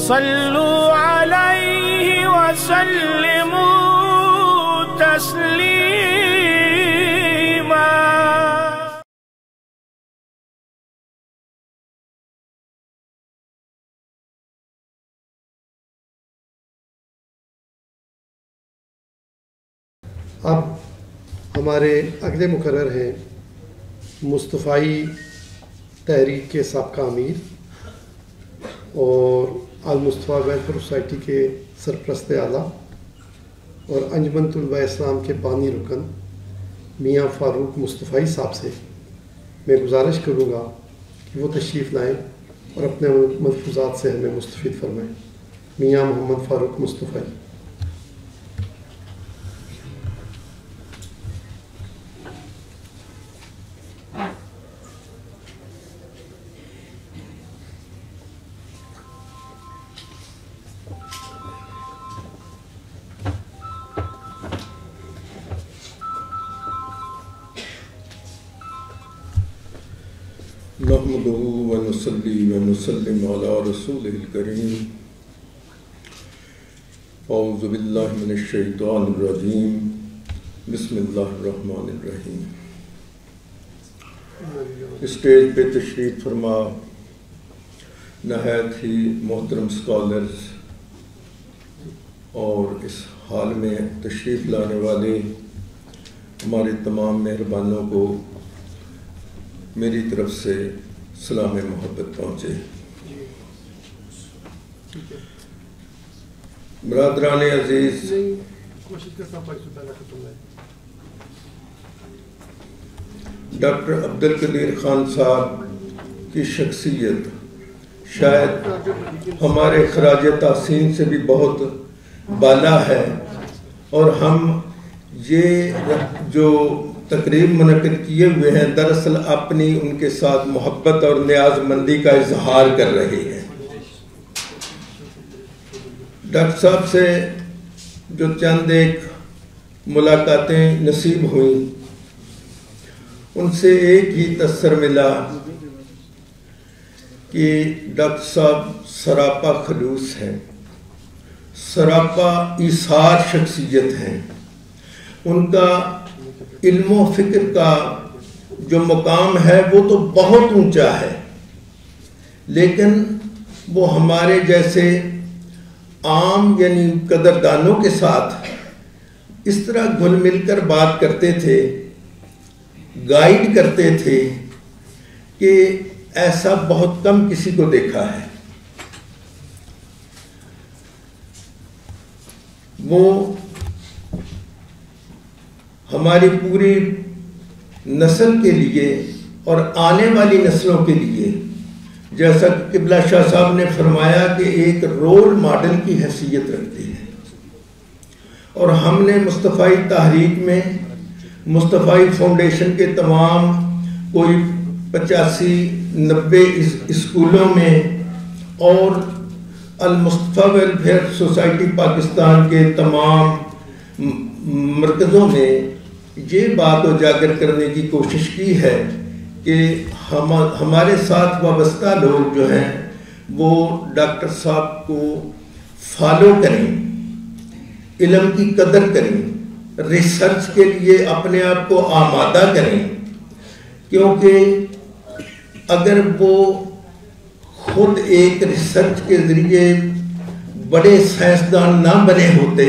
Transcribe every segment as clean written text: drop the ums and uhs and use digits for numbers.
صلوا علیہ وسلموا تسلیما۔ اب ہمارے اگلے مقرر ہیں مصطفی تحریک کے سابقہ امیر اور المصطفی ویلفیئر سوسائٹی کے سرپرست اعلیٰ اور انجمن طلباء اسلام کے بانی رکن میاں فاروق مصطفی صاحب سے میں گزارش کروں گا کہ وہ تشریف لائیں اور اپنے ملفوظات سے ہمیں مستفید فرمائیں۔ میاں محمد فاروق مصطفی۔ نحمده ونصلي ونسلم على رسوله الكريم اعوذ باللہ من الشیطان الرجیم بسم اللہ الرحمن الرحیم۔ اسٹیج پہ تشریف فرما نہایت ہی محترم اسکالرز اور اس حال میں تشریف لانے والے ہمارے تمام مہربانوں کو میری طرف سے سلام محبت پہنچے۔ برادران عزیز، ڈاکٹر عبدالقدیر خان صاحب کی شخصیت شاید ہمارے خراج تحسین سے بھی بہت بالا ہے، اور ہم یہ جو تقریب منعقد کیے ہوئے ہیں دراصل اپنی ان کے ساتھ محبت اور نیاز مندی کا اظہار کر رہے ہیں۔ ڈاکٹر صاحب سے جو چند ایک ملاقاتیں نصیب ہوئیں ان سے ایک ہی تاثر ملا کہ ڈاکٹر صاحب سراپا خلوص ہیں، سراپا ایثار شخصیت ہیں۔ ان کا علم و فکر کا جو مقام ہے وہ تو بہت اونچا ہے، لیکن وہ ہمارے جیسے عام یعنی قدردانوں کے ساتھ اس طرح گھل مل کر بات کرتے تھے، گائیڈ کرتے تھے کہ ایسا بہت کم کسی کو دیکھا ہے۔ وہ ہماری پوری نسل کے لیے اور آنے والی نسلوں کے لیے، جیسا کہ قبلہ شاہ صاحب نے فرمایا، کہ ایک رول ماڈل کی حیثیت رکھتی ہے۔ اور ہم نے مصطفی تحریک میں مصطفی فاؤنڈیشن کے تمام کوئی 85-90 اسکولوں میں اور المصطفی ویلفیئر سوسائٹی پاکستان کے تمام مرکزوں میں یہ بات اجاگر کرنے کی کوشش کی ہے کہ ہمارے ساتھ وابستہ لوگ جو ہیں وہ ڈاکٹر صاحب کو فالو کریں، علم کی قدر کریں، ریسرچ کے لیے اپنے آپ کو آمادہ کریں، کیونکہ اگر وہ خود ایک ریسرچ کے ذریعے بڑے سائنسدان نہ بنے ہوتے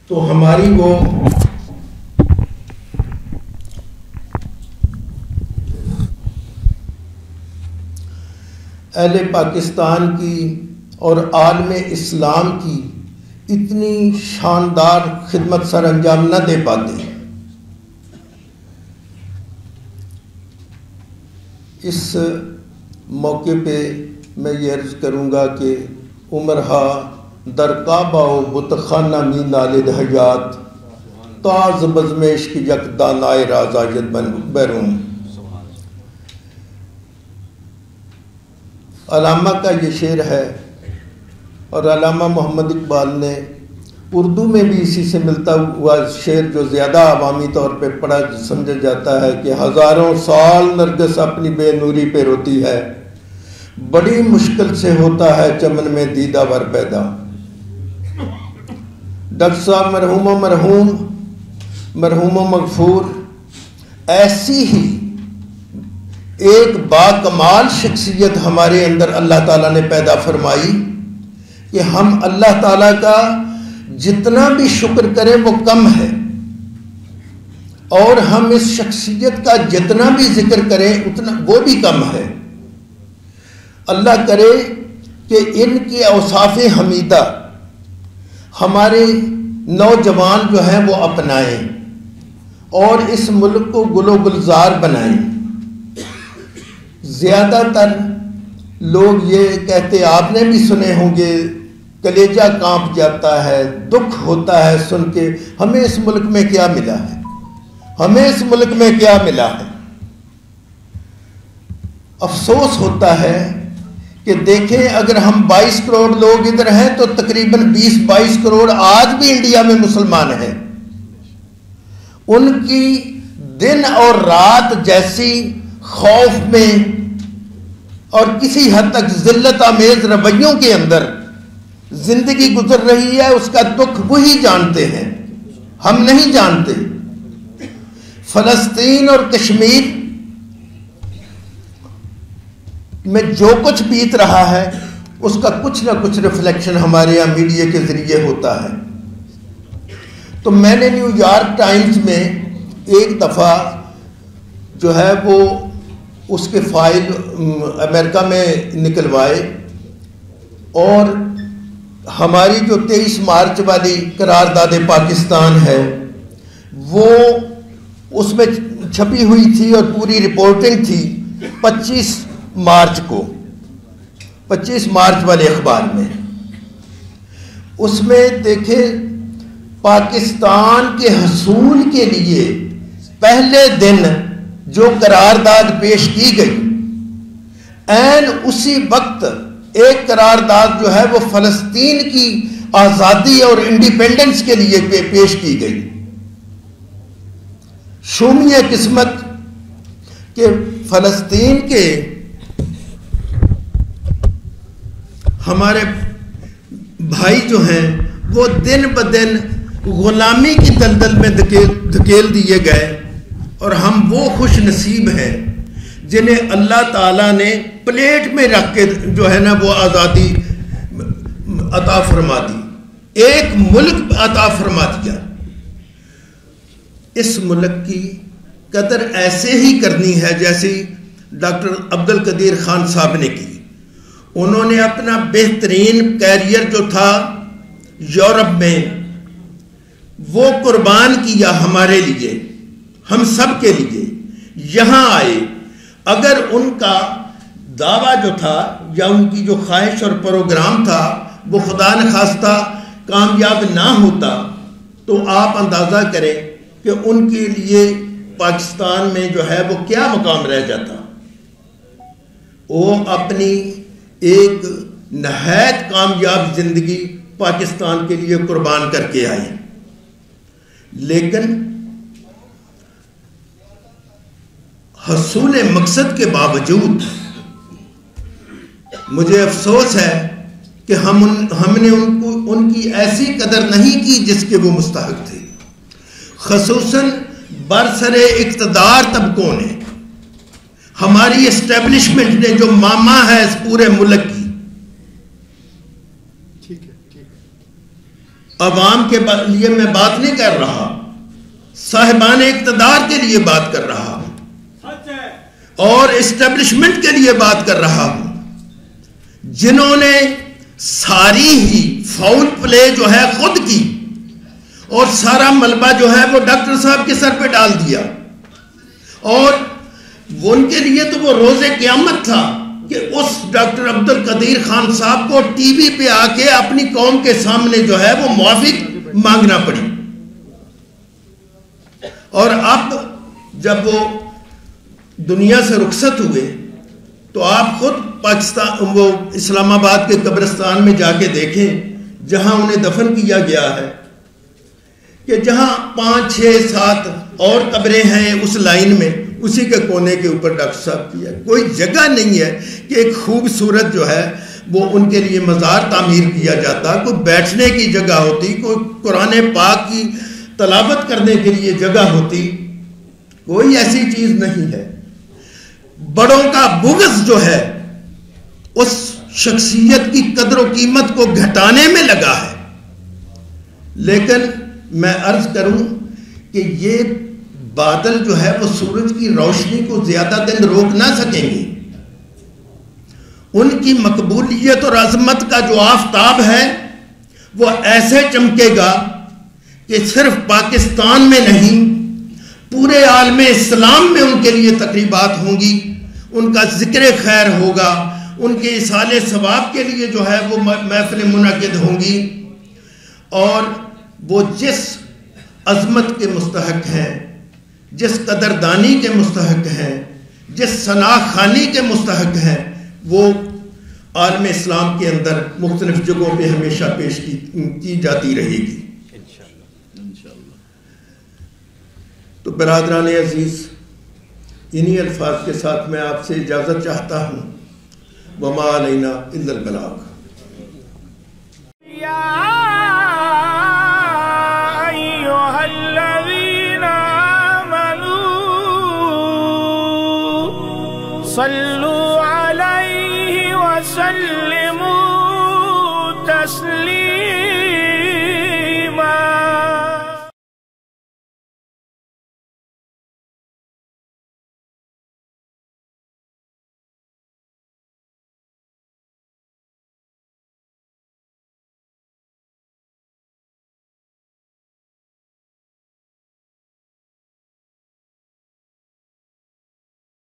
تو ہماری وہ اہل پاکستان کی اور عالم اسلام کی اتنی شاندار خدمت سر انجام نہ دے پاتے۔ اس موقع پہ میں یہ عرض کروں گا کہ عمرہا در کعبہ و بتخانہ می نالد حیات تاز بزمش کی یک دانائے رازاجد بیرون۔ علامہ کا یہ شعر ہے، اور علامہ محمد اقبال نے اردو میں بھی اسی سے ملتا ہوا شعر جو زیادہ عوامی طور پہ پڑھا سمجھا جاتا ہے کہ ہزاروں سال نرگس اپنی بے نوری پہ روتی ہے، بڑی مشکل سے ہوتا ہے چمن میں دیدہ ور پیدا. ڈاکٹر صاحب مرحوم و مغفور ایسی ہی ایک با کمال شخصیت ہمارے اندر اللہ تعالیٰ نے پیدا فرمائی کہ ہم اللہ تعالیٰ کا جتنا بھی شکر کریں وہ کم ہے، اور ہم اس شخصیت کا جتنا بھی ذکر کریں اتنا وہ بھی کم ہے. اللہ کرے کہ ان کی اوصاف حمیدہ ہمارے نوجوان جو ہیں وہ اپنائیں اور اس ملک کو گل و گلزار بنائیں. زیادہ تر لوگ یہ کہتے، آپ نے بھی سنے ہوں گے، کلیجہ کانپ جاتا ہے، دکھ ہوتا ہے سن کے ہمیں اس ملک میں کیا ملا ہے، ہمیں اس ملک میں کیا ملا ہے. افسوس ہوتا ہے کہ دیکھیں اگر ہم 22 کروڑ لوگ ادھر ہیں تو تقریباً 20-22 کروڑ آج بھی انڈیا میں مسلمان ہیں. ان کی دن اور رات جیسی خوف میں اور کسی حد تک ذلت آمیز رویوں کے اندر زندگی گزر رہی ہے، اس کا دکھ وہی جانتے ہیں، ہم نہیں جانتے. فلسطین اور کشمیر میں جو کچھ بیت رہا ہے اس کا کچھ نہ کچھ ریفلیکشن ہمارے یہاں میڈیا کے ذریعے ہوتا ہے. تو میں نے نیو یارک ٹائمز میں ایک دفعہ جو ہے وہ اس کے فائل امریکہ میں نکلوائے، اور ہماری جو 23 مارچ والی قرارداد پاکستان ہے وہ اس میں چھپی ہوئی تھی اور پوری رپورٹنگ تھی 25 مارچ والے اخبار میں. اس میں دیکھیں پاکستان کے حصول کے لیے پہلے دن جو قرارداد پیش کی گئی، عین اسی وقت ایک قرارداد جو ہے وہ فلسطین کی آزادی اور انڈیپینڈنس کے لیے پیش کی گئی. شومیہ قسمت کہ فلسطین کے ہمارے بھائی جو ہیں وہ دن بدن غلامی کی دلدل میں دھکیل دیے گئے، اور ہم وہ خوش نصیب ہیں جنہیں اللہ تعالیٰ نے پلیٹ میں رکھ کے جو ہے نا وہ آزادی عطا فرما دی، ایک ملک عطا فرما دیا. اس ملک کی قدر ایسے ہی کرنی ہے جیسے ڈاکٹر عبد القدیر خان صاحب نے کی. انہوں نے اپنا بہترین کیریئر جو تھا یورپ میں وہ قربان کیا ہمارے لیے، ہم سب کے لیے. یہاں آئے، اگر ان کا دعویٰ جو تھا یا ان کی جو خواہش اور پروگرام تھا وہ خدا نخواستہ کامیاب نہ ہوتا تو آپ اندازہ کریں کہ ان کے لیے پاکستان میں جو ہے وہ کیا مقام رہ جاتا. وہ اپنی ایک نہایت کامیاب زندگی پاکستان کے لیے قربان کر کے آئے، لیکن حصول مقصد کے باوجود مجھے افسوس ہے کہ ہم نے ان کی ایسی قدر نہیں کی جس کے وہ مستحق تھے. خصوصاً برسر اقتدار طبقوں نے، ہماری اسٹیبلشمنٹ نے جو ماما ہے اس پورے ملک کی، عوام کے لیے میں بات نہیں کر رہا، صاحبان اقتدار کے لیے بات کر رہا ہوں اور اسٹیبلشمنٹ کے لیے بات کر رہا ہوں، جنہوں نے ساری ہی فاؤل پلے جو ہے خود کی اور سارا ملبہ جو ہے وہ ڈاکٹر صاحب کے سر پہ ڈال دیا. اور ان کے لیے تو وہ روز قیامت تھا کہ اس ڈاکٹر عبد القدیر خان صاحب کو ٹی وی پہ آ کے اپنی قوم کے سامنے جو ہے وہ معافی مانگنا پڑی. اور اب جب وہ دنیا سے رخصت ہوئے تو آپ خود پاکستان وہ اسلام آباد کے قبرستان میں جا کے دیکھیں جہاں انہیں دفن کیا گیا ہے، کہ جہاں 5 6 7 اور قبریں ہیں اس لائن میں، اسی کے کونے کے اوپر ڈاکٹر صاحب کیا. کوئی جگہ نہیں ہے کہ ایک خوبصورت جو ہے وہ ان کے لیے مزار تعمیر کیا جاتا, کوئی بیٹھنے کی جگہ ہوتی, کوئی قرآن پاک کی تلاوت کرنے کے لیے جگہ ہوتی. کوئی ایسی چیز نہیں ہے. بڑوں کا بغض جو ہے اس شخصیت کی قدر و قیمت کو گھٹانے میں لگا ہے. لیکن میں عرض کروں کہ یہ بادل جو ہے وہ سورج کی روشنی کو زیادہ دن روک نہ سکیں گے. ان کی مقبولیت اور عظمت کا جو آفتاب ہے وہ ایسے چمکے گا کہ صرف پاکستان میں نہیں پورے عالم اسلام میں ان کے لیے تقریبات ہوں گی, ان کا ذکر خیر ہوگا, ان کے اصالِ ثواب کے لیے جو ہے وہ محفل منعقد ہوں گی. اور وہ جس عظمت کے مستحق ہیں, جس قدردانی کے مستحق ہیں, جس ثنا خوانی کے مستحق ہیں, وہ عالم اسلام کے اندر مختلف جگہوں پہ ہمیشہ پیش کی جاتی رہے گی انشاءاللہ. تو برادران عزیز, انہی الفاظ کے ساتھ میں آپ سے اجازت چاہتا ہوں. وما علینا الا البلاغ. یا ایھا الذین آمنوا صلوا علیہ وسلم